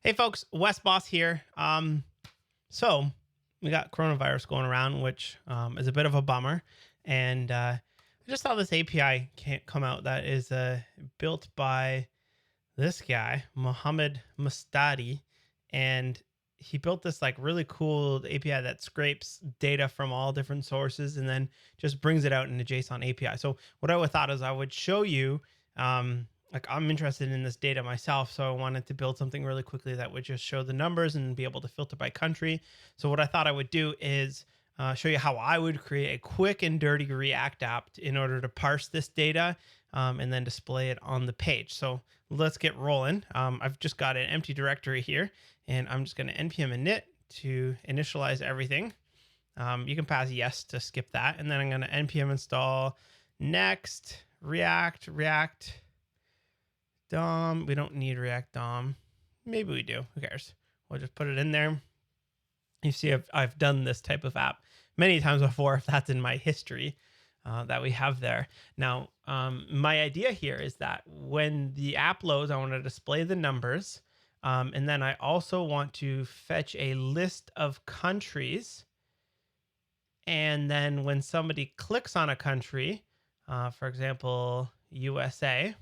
Hey folks, Wes Boss here. So we got coronavirus going around, which is a bit of a bummer. And I just saw this API can't come out that is built by this guy, Mohammed Mustadi, and he built this like really cool API that scrapes data from all different sources and then just brings it out in a JSON API. So what I would thought is I would show you, like I'm interested in this data myself, so I wanted to build something really quickly that would just show the numbers and be able to filter by country. So what I thought I would do is show you how I would create a quick and dirty React app in order to parse this data and then display it on the page. So let's get rolling. I've just got an empty directory here, and I'm just going to npm init to initialize everything. You can pass yes to skip that, and then I'm going to npm install next react DOM. We don't need React DOM. Maybe we do. Who cares? We'll just put it in there. You see, I've done this type of app many times before, if that's in my history that we have there. Now, my idea here is that when the app loads, I want to display the numbers. And then I also want to fetch a list of countries. And then when somebody clicks on a country, for example, USA,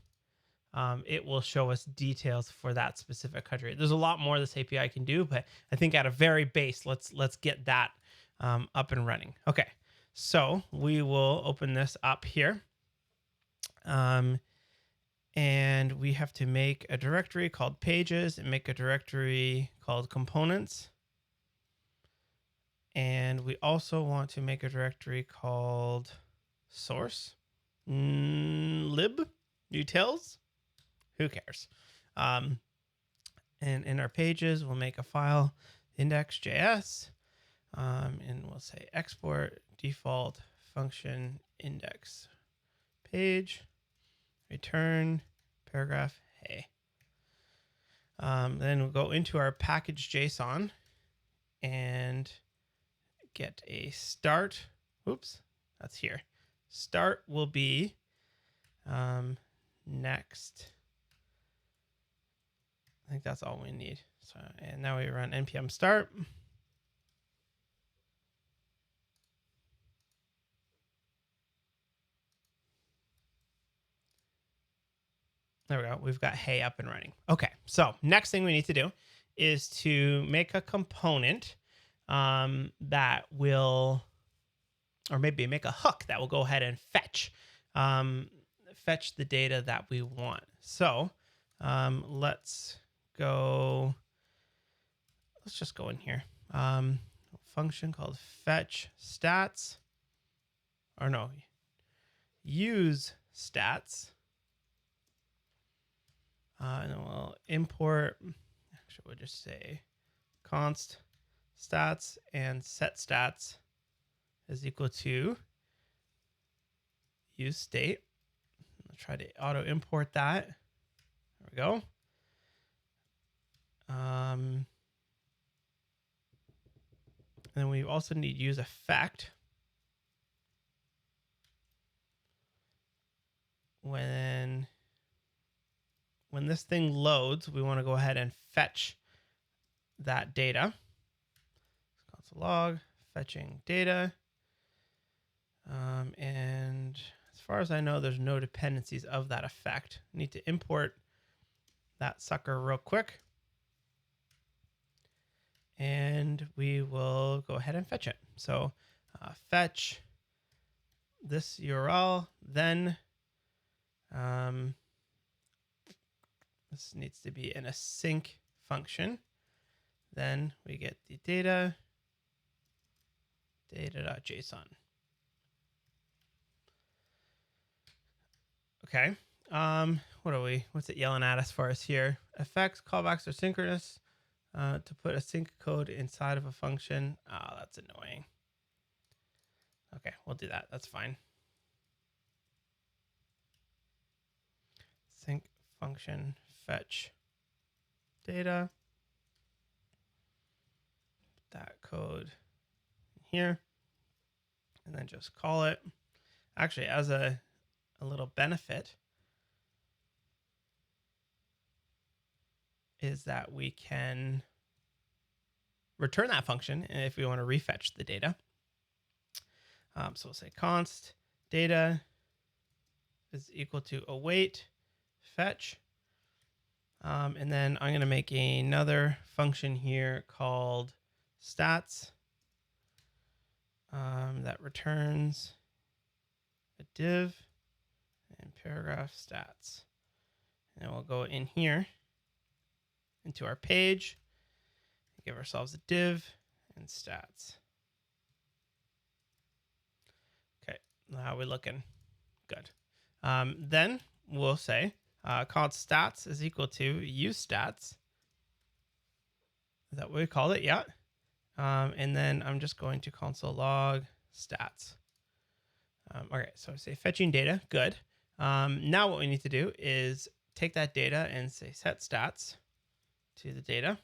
it will show us details for that specific country. There's a lot more this API can do, but I think at a very base, let's get that up and running. Okay, so we will open this up here. And we have to make a directory called pages and make a directory called components. And we also want to make a directory called source lib utils. Who cares? And in our pages, we'll make a file index.js, and we'll say export default function index page return paragraph hey. Then we'll go into our package JSON and get a start. Oops, that's here. Start will be next. I think that's all we need. So, and now we run npm start. There we go. We've got hey up and running. Okay, so next thing we need to do is to make a component that will, or maybe make a hook that will go ahead and fetch the data that we want. So let's just go in here. Function called fetch stats, or no, use stats. And then we'll import, actually we'll just say const stats and set stats is equal to use state. I'll try to auto import that. There we go. And then we also need use effect. When this thing loads, we want to go ahead and fetch that data. Console log fetching data. And as far as I know, there's no dependencies of that effect. I need to import that sucker real quick. And we will go ahead and fetch it. So fetch this URL, then this needs to be in a sync function. Then we get the data.json. Okay. What's it yelling at us for us here? Effects, callbacks are synchronous. To put a sync code inside of a function. Oh, that's annoying. Okay, we'll do that. That's fine. Sync function fetch data. Put that code here. And then just call it. Actually, as a little benefit, is that we can return that function if we want to refetch the data. So we'll say const data is equal to await fetch. And then I'm going to make another function here called stats that returns a div and paragraph stats. And we'll go in here into our page, give ourselves a div and stats. Okay, how are we looking? Good. Then we'll say const stats is equal to use stats. Is that what we call it? Yeah. And then I'm just going to console log stats. Okay, so I say fetching data. Good. Now what we need to do is take that data and say set stats to the data.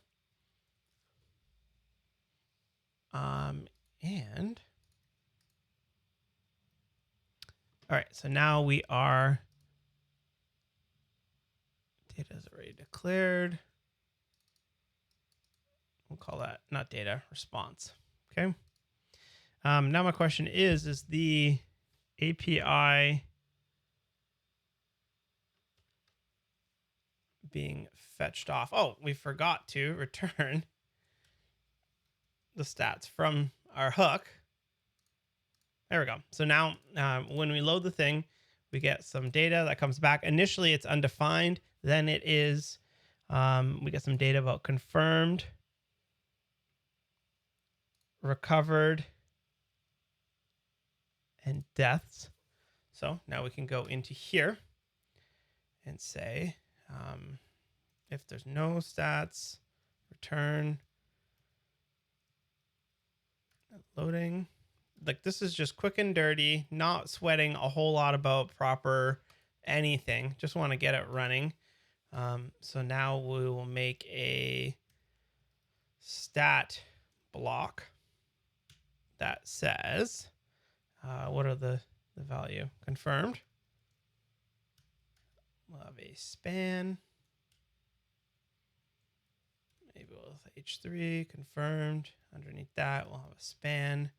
And all right, so now we are, data is already declared. We'll call that not data, response. Okay. Now my question is the API being fetched off? Oh, we forgot to return the stats from our hook. There we go. So now when we load the thing, we get some data that comes back. Initially, it's undefined. Then it is, we get some data about confirmed, recovered, and deaths. So now we can go into here and say, if there's no stats, return loading. Like, this is just quick and dirty, not sweating a whole lot about proper anything. Just want to get it running. So now we will make a stat block that says, what are the value? Confirmed. We'll have a span. Maybe we'll have H3 confirmed. Underneath that, we'll have a span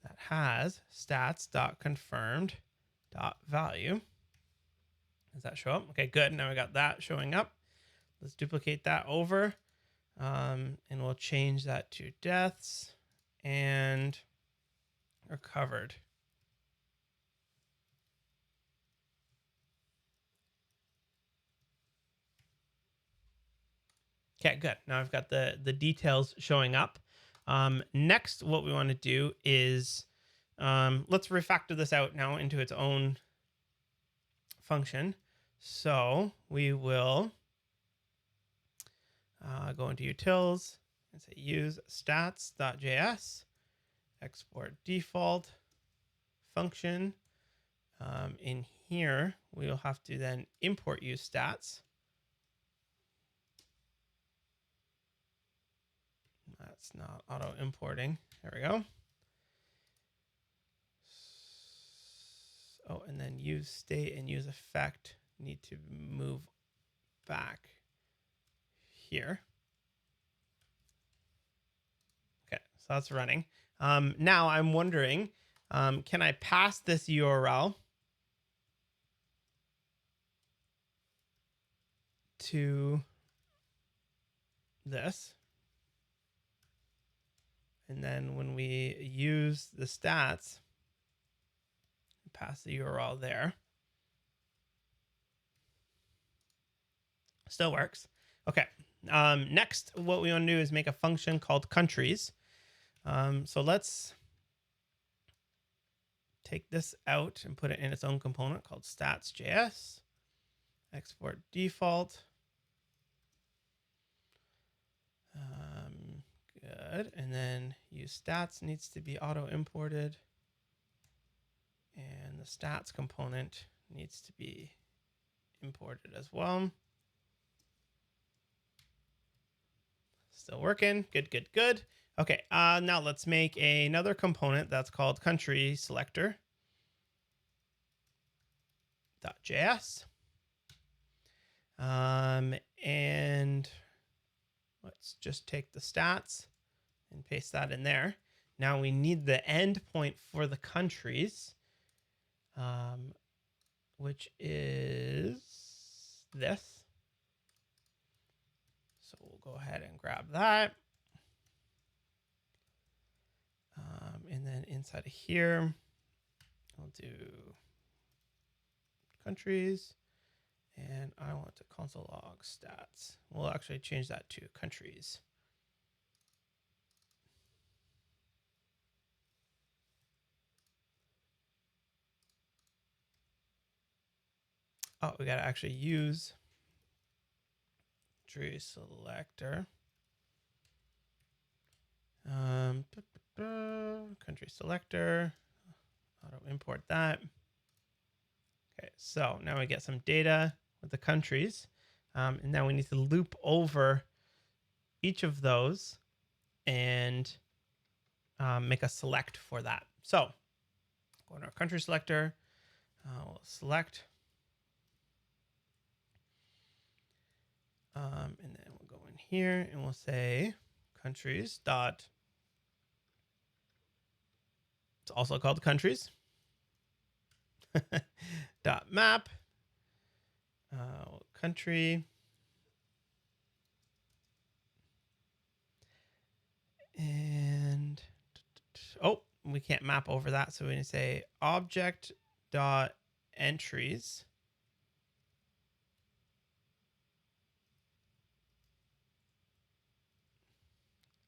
that has stats.confirmed.value. Does that show up? Okay, good. Now we got that showing up. Let's duplicate that over. And we'll change that to deaths and recovered. Okay, good. Now I've got the details showing up. Next, what we want to do is let's refactor this out now into its own function. So we will go into utils and say use stats.js, export default function. In here, we'll have to then import use stats. That's not auto importing. There we go. Oh, and then use state and use effect need to move back here. Okay, so that's running. Now I'm wondering, can I pass this URL to this? And then when we use the stats, pass the URL there. Still works. Okay. Next, what we want to do is make a function called countries. So let's take this out and put it in its own component called stats.js. Export default. Good. And then use stats needs to be auto imported. And the stats component needs to be imported as well. Still working. Good, good, good. Okay, now let's make another component that's called country selector. .js. And let's just take the stats and paste that in there. Now we need the endpoint for the countries, which is this. So we'll go ahead and grab that. And then inside of here, I'll do countries. And I want to console log stats. We'll actually change that to countries. Oh, we got to actually use country selector. Country selector. Auto import that. Okay, so now we get some data with the countries. And now we need to loop over each of those and make a select for that. So go to our country selector. We'll select. And then we'll go in here and we'll say countries dot. It's also called countries. Dot map. Country. And oh, we can't map over that. So we're going to say object dot entries.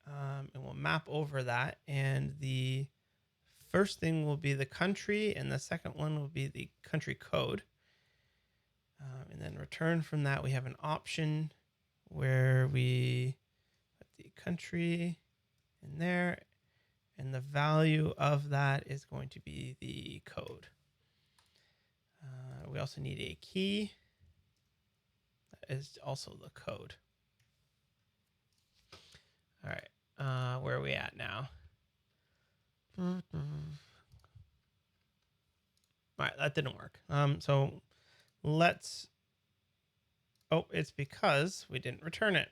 And we'll map over that. And the first thing will be the country, and the second one will be the country code. And then return from that, we have an option where we put the country in there, and the value of that is going to be the code. We also need a key. That is also the code. All right, where are we at now? All right, that didn't work. So let's, oh, it's because we didn't return it.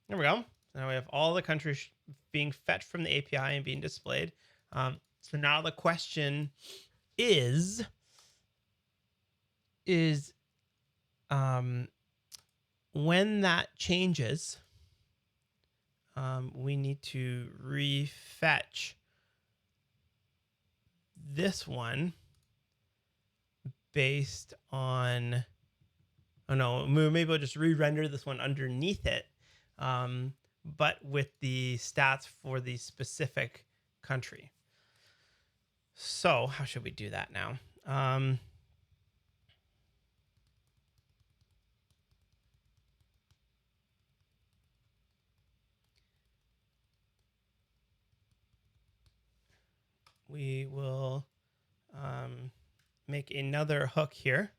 There we go. Now we have all the countries being fetched from the API and being displayed. So now the question is when that changes, we need to refetch this one based on, oh no, maybe we'll just re-render this one underneath it, but with the stats for the specific country. So how should we do that now? We will make another hook here.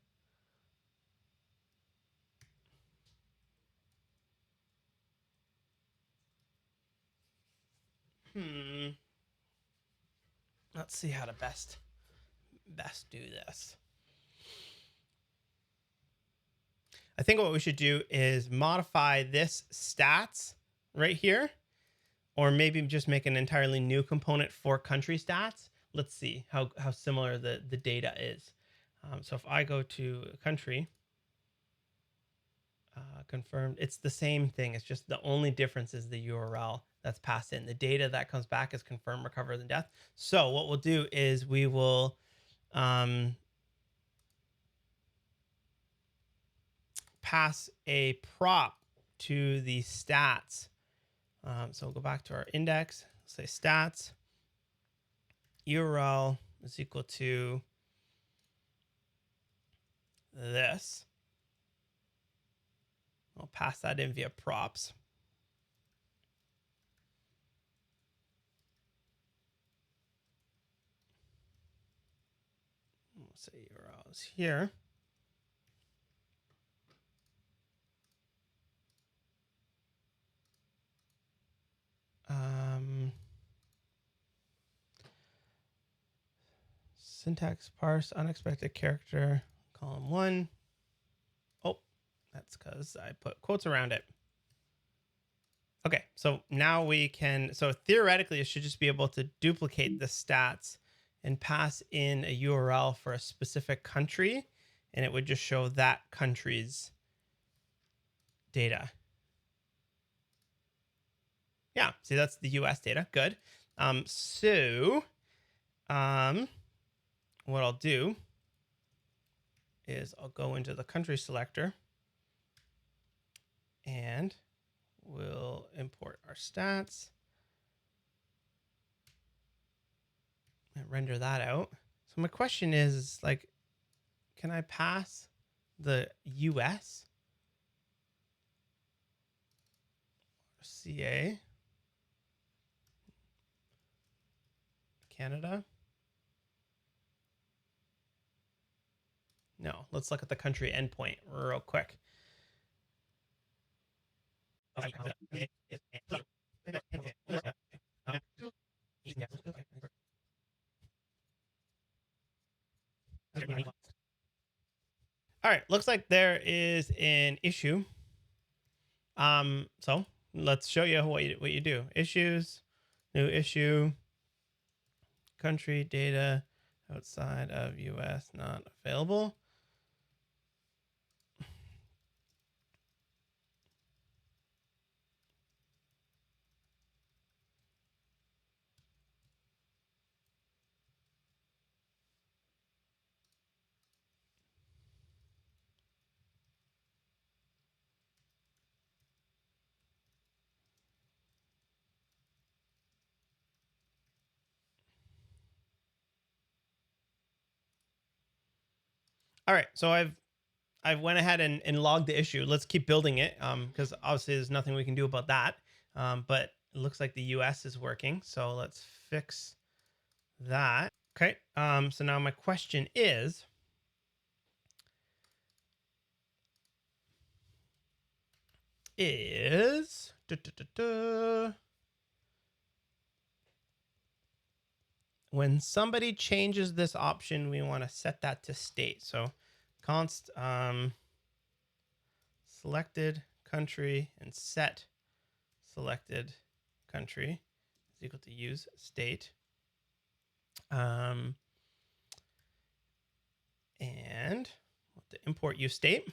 Let's see how to best do this. I think what we should do is modify this stats right here, or maybe just make an entirely new component for country stats. Let's see how similar the data is. So if I go to country, confirmed, it's the same thing. It's just the only difference is the URL that's passed in. The data that comes back is confirmed, recovered, and death. So what we'll do is we will pass a prop to the stats. So we'll go back to our index, say stats, URL is equal to this. I'll pass that in via props. We'll say URL is here. Syntax parse unexpected character, column 1. Oh, That's because I put quotes around it. Okay, so now we can, so theoretically it should just be able to duplicate the stats and pass in a URL for a specific country, and it would just show that country's data. Yeah, see, that's the US data. Good. What I'll do is I'll go into the country selector and we'll import our stats and render that out. So my question is like, can I pass the US, CA, Canada? No, let's look at the country endpoint real quick. All right, looks like there is an issue. So let's show you what you do. Issues, new issue, country data outside of US not available. All right, so I've went ahead and logged the issue. Let's keep building it because obviously there's nothing we can do about that. But it looks like the US is working. So let's fix that. Okay. So now my question is, when somebody changes this option, we want to set that to state. So const selected country and set selected country is equal to use state. And we'll have to import use state.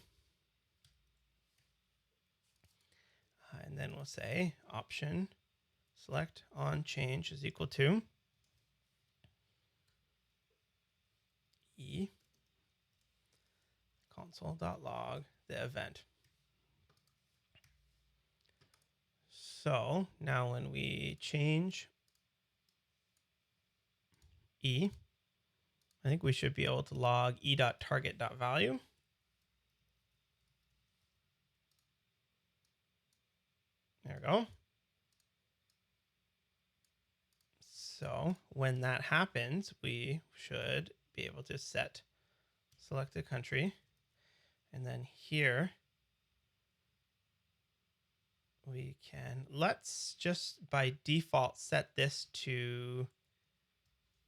And then we'll say option select on change is equal to e console.log the event. So now when we change e, I think we should be able to log e.target.value. There we go. So when that happens, we should be able to set selected country. And then here we can, let's just by default set this to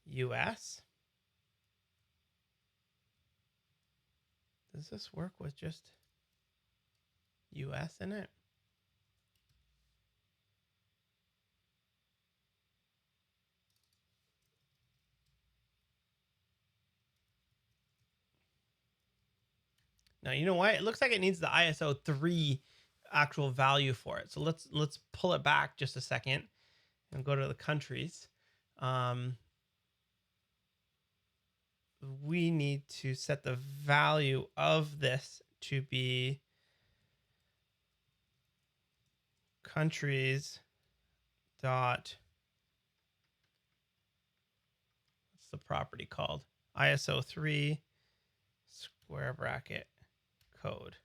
US. Does this work with just US in it? Now, you know what? It looks like it needs the ISO 3 actual value for it. So let's pull it back just a second and go to the countries. We need to set the value of this to be countries dot, what's the property called? ISO 3 square bracket code.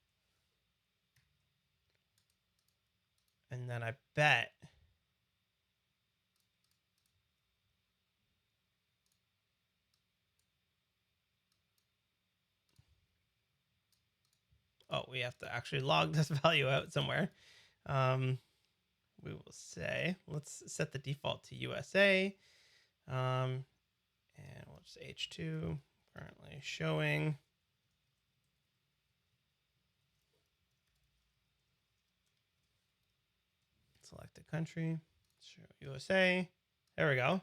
And then I bet we have to actually log this value out somewhere. We will say, let's set the default to USA. And we'll just H2 currently showing. select a country, show USA. There we go.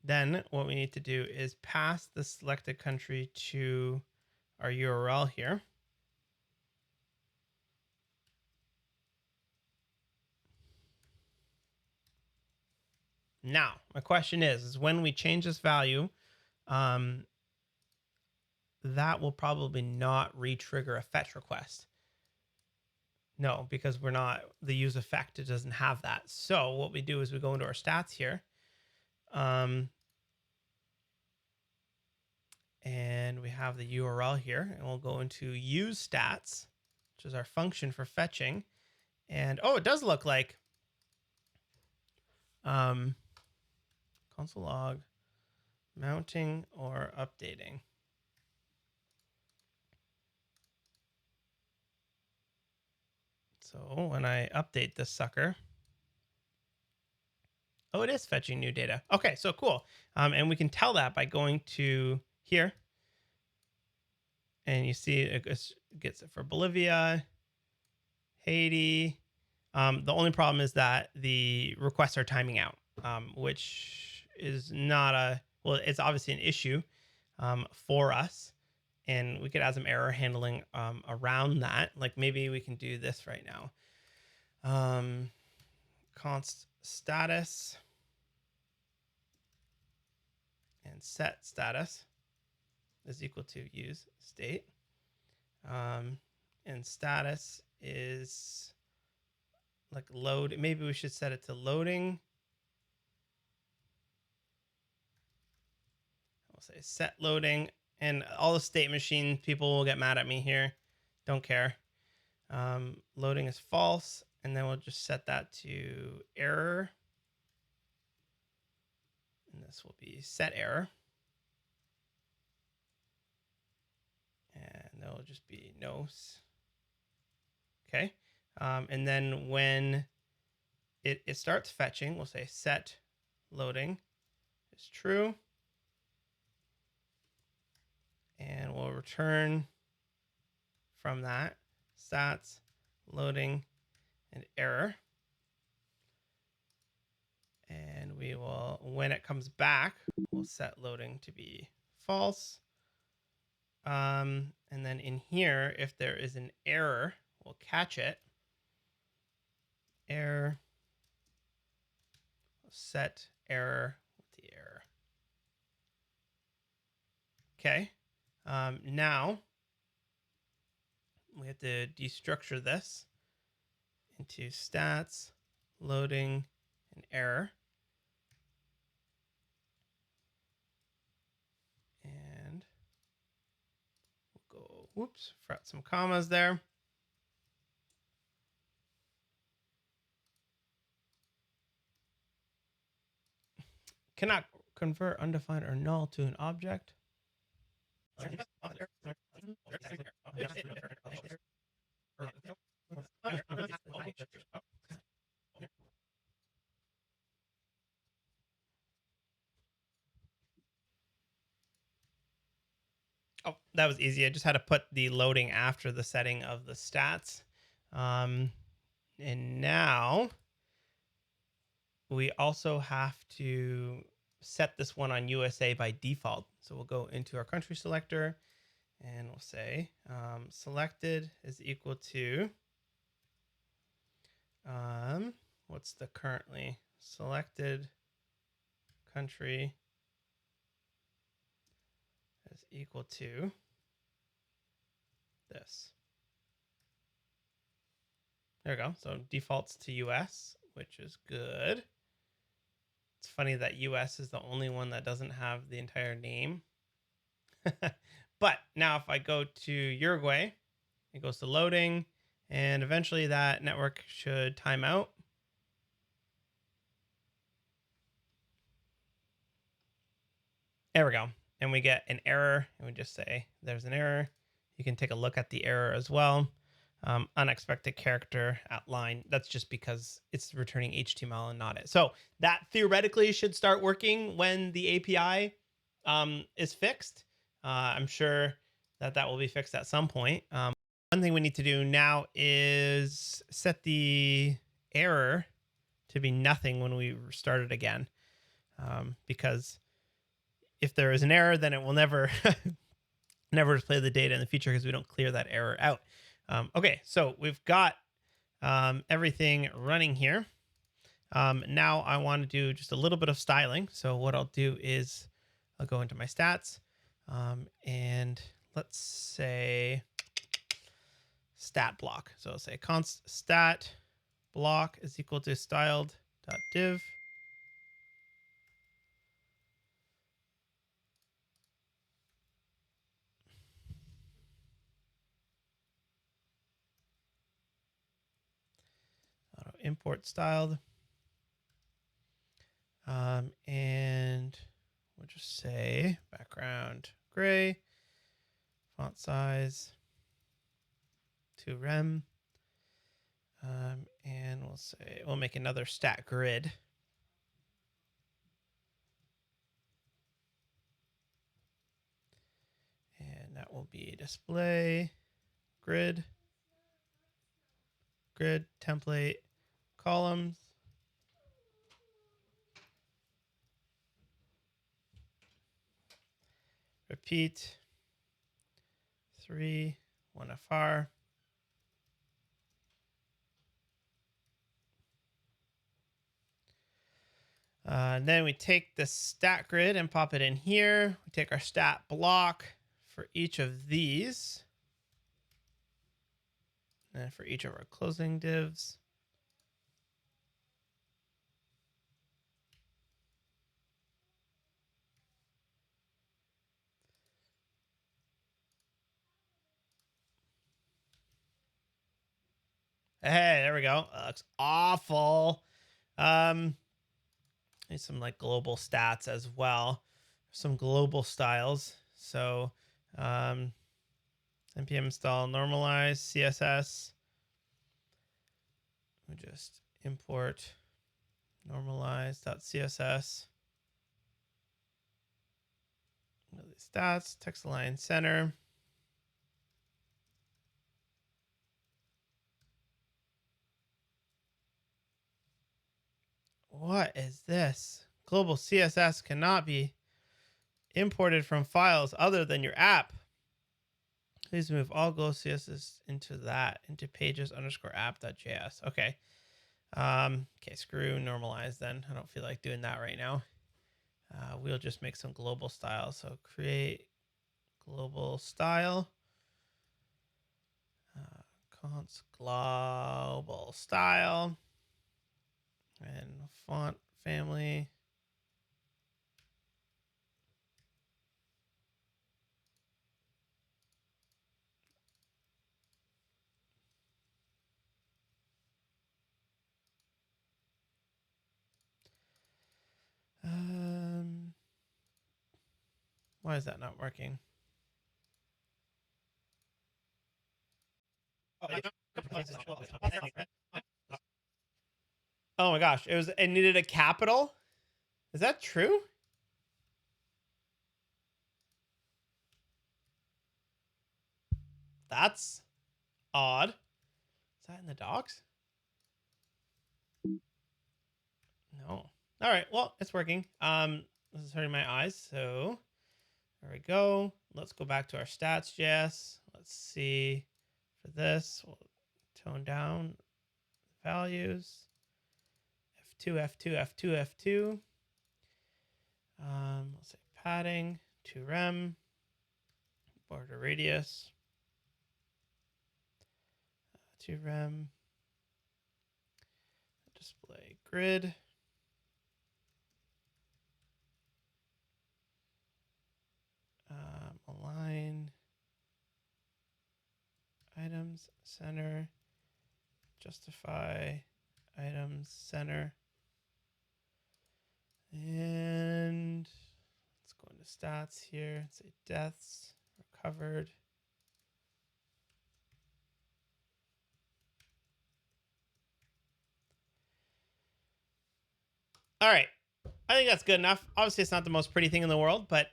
Then what we need to do is pass the selected country to our URL here. Now, my question is when we change this value, that will probably not re-trigger a fetch request. No, because we're not, the use effect, it doesn't have that. So what we do is we go into our stats here. And we have the URL here, and we'll go into use stats, which is our function for fetching. And oh, it does look like console log mounting or updating. So when I update this sucker, oh, it is fetching new data. Okay, so cool. And we can tell that by going to here. And you see it gets it for Bolivia, Haiti. The only problem is that the requests are timing out, which is not a, well, it's obviously an issue for us. And we could add some error handling around that. Like maybe we can do this right now. Const status and set status is equal to use state. And status is like load. Maybe we should set it to loading. I'll say set loading, and all the state machine people will get mad at me here. Don't care. Loading is false, and then we'll just set that to error. And this will be set error. And there will just be no. Okay. And then when it starts fetching, we'll say set loading is true. And we'll return from that stats, loading, and error. And we will, when it comes back, we'll set loading to be false. And then in here, if there is an error, we'll catch it. Error, set error with the error. Okay. Now we have to destructure this into stats, loading, and error. And we'll go, whoops, forgot some commas there. Cannot convert undefined or null to an object. Oh, that was easy. I just had to put the loading after the setting of the stats. And now we also have to set this one on USA by default. So we'll go into our country selector and we'll say selected is equal to, what's the currently selected country is equal to this. There we go. So defaults to US, which is good. It's funny that US is the only one that doesn't have the entire name. But now if I go to Uruguay, it goes to loading, and eventually that network should time out. There we go. And we get an error, and we just say there's an error. You can take a look at the error as well. Unexpected character at line. That's just because it's returning HTML and not it. So that theoretically should start working when the API is fixed. I'm sure that will be fixed at some point. one thing we need to do now is set the error to be nothing when we start it again. Because if there is an error, then it will never never display the data in the future because we don't clear that error out. Okay, so we've got everything running here. Now I want to do just a little bit of styling. So what I'll do is I'll go into my stats, and let's say stat block. So I'll say const stat block is equal to styled.div. Import styled. And we'll just say background gray, font size 2 rem. And we'll say, we'll make another stat grid. And that will be display grid template columns. Repeat 3 1 FR. And then we take the stat grid and pop it in here. We take our stat block for each of these. And for each of our closing divs. Hey, there we go. That looks awful. Need some like global stats as well. Some global styles. So npm install normalize CSS. We just import normalize.css. Stats, text align center. What is this? Global CSS cannot be imported from files other than your app. Please move all global CSS into pages_app.js. Okay. Okay, screw normalize then. I don't feel like doing that right now. We'll just make some global style. So create global style. Const global style. And font family. Why is that not working? Oh my gosh, it needed a capital? Is that true? That's odd. Is that in the docs? No. All right, well, it's working. This is hurting my eyes, so there we go. Let's go back to our stats.js. Let's see for this. We'll tone down the values. F2, F2, F2, F2. Let's say padding, 2 rem, border radius, 2 rem, display grid. Align items center, justify items center, and let's go into stats here and say deaths recovered. All right, I think that's good enough. Obviously, it's not the most pretty thing in the world, but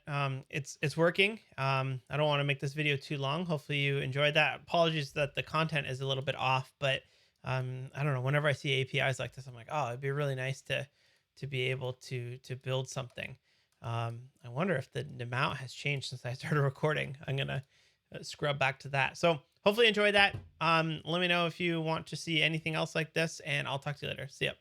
it's working. I don't want to make this video too long. Hopefully, you enjoyed that. Apologies that the content is a little bit off, but I don't know. Whenever I see APIs like this, I'm like, oh, it'd be really nice to be able to build something. I wonder if the amount has changed since I started recording. I'm gonna scrub back to that. So hopefully, you enjoy that. Let me know if you want to see anything else like this, and I'll talk to you later. See ya.